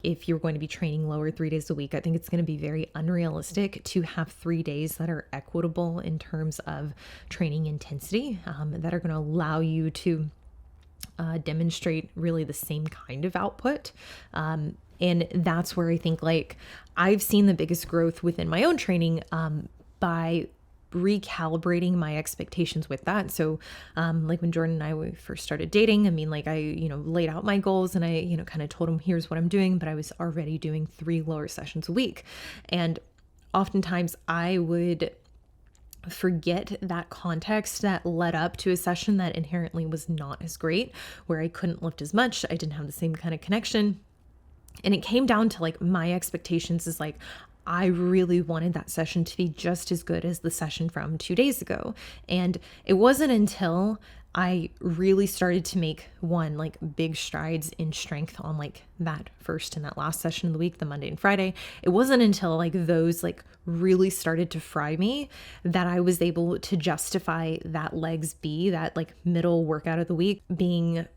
If you're going to be training lower 3 days a week, I think it's going to be very unrealistic to have 3 days that are equitable in terms of training intensity, that are going to allow you to demonstrate really the same kind of output. And that's where I think like I've seen the biggest growth within my own training by recalibrating my expectations with that. So like when Jordan and I first started dating, I mean, like I, laid out my goals and I, kind of told him, here's what I'm doing, but I was already doing 3 lower sessions a week. And oftentimes I would forget that context that led up to a session that inherently was not as great, where I couldn't lift as much. I didn't have the same kind of connection. And it came down to like my expectations is like, I really wanted that session to be just as good as the session from 2 days ago. And it wasn't until I really started to make like big strides in strength on like that first and that last session of the week, the Monday and Friday. It wasn't until like those like really started to fry me that I was able to justify that legs B, that like middle workout of the week, being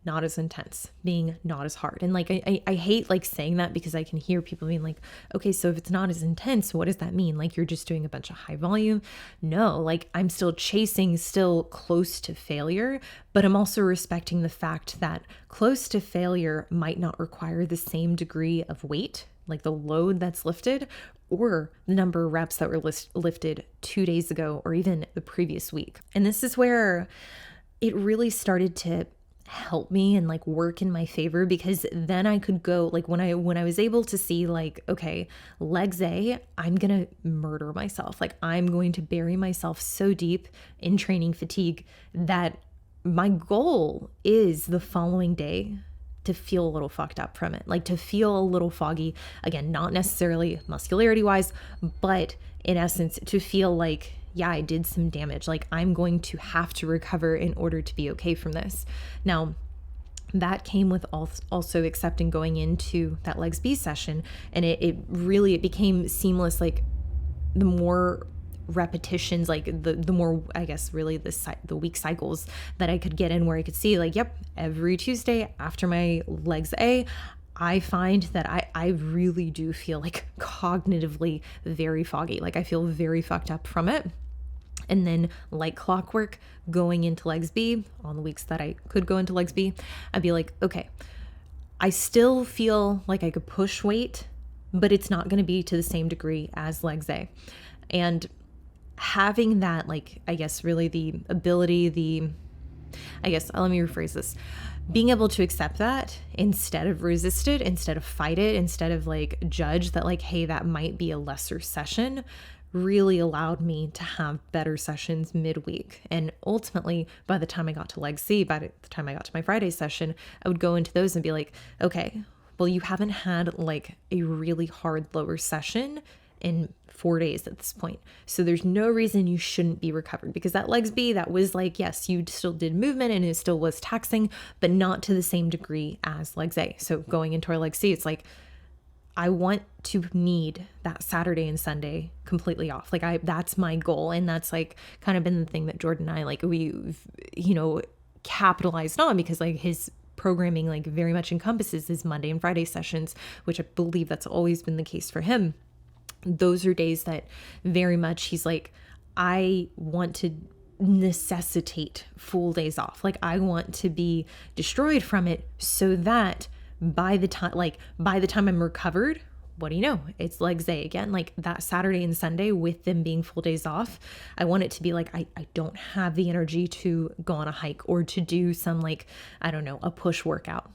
not as intense, being not as hard. And like, I hate like saying that because I can hear people being like, okay, so if it's not as intense, what does that mean? Like you're just doing a bunch of high volume? No, like I'm still chasing, still close to failure, but I'm also respecting the fact that close to failure might not require the same degree of weight, like the load that's lifted, or the number of reps that were lifted 2 days ago, or even the previous week. And this is where it really started to help me and like work in my favor, because then I could go like when I was able to see like, okay, legs A, I'm going to murder myself. Like I'm going to bury myself so deep in training fatigue that my goal is the following day to feel a little fucked up from it, like to feel a little foggy. Again, not necessarily muscularity wise, but in essence, to feel like, yeah, I did some damage. Like I'm going to have to recover in order to be okay from this. Now, that came with also accepting going into that legs B session. And it became seamless. Like the more repetitions, like the more, I guess, really the week cycles that I could get in, where I could see like, yep, every Tuesday after my legs A, I find that I really do feel like cognitively very foggy. Like I feel very fucked up from it. And then like clockwork, going into legs B on the weeks that I could go into legs B, I'd be like, okay, I still feel like I could push weight, but it's not going to be to the same degree as legs A. And having that, like, I guess really the ability, let me rephrase this. Being able to accept that instead of resist it, instead of fight it, instead of like judge that like, hey, that might be a lesser session, really allowed me to have better sessions midweek. And ultimately, by the time I got to leg C, by the time I got to my Friday session, I would go into those and be like, okay, well, you haven't had like a really hard lower session in 4 days at this point. So there's no reason you shouldn't be recovered, because that legs B, that was like, yes, you still did movement and it still was taxing, but not to the same degree as legs A. So going into our leg C, it's like, I want to need that Saturday and Sunday completely off. Like that's my goal. And that's like kind of been the thing that Jordan and I, like we've, capitalized on, because like his programming like very much encompasses his Monday and Friday sessions, which I believe that's always been the case for him. Those are days that very much he's like, I want to necessitate full days off. Like I want to be destroyed from it so that by the time I'm recovered, what do you know? It's legs A again. Like that Saturday and Sunday with them being full days off, I want it to be like, I don't have the energy to go on a hike or to do some like, I don't know, a push workout.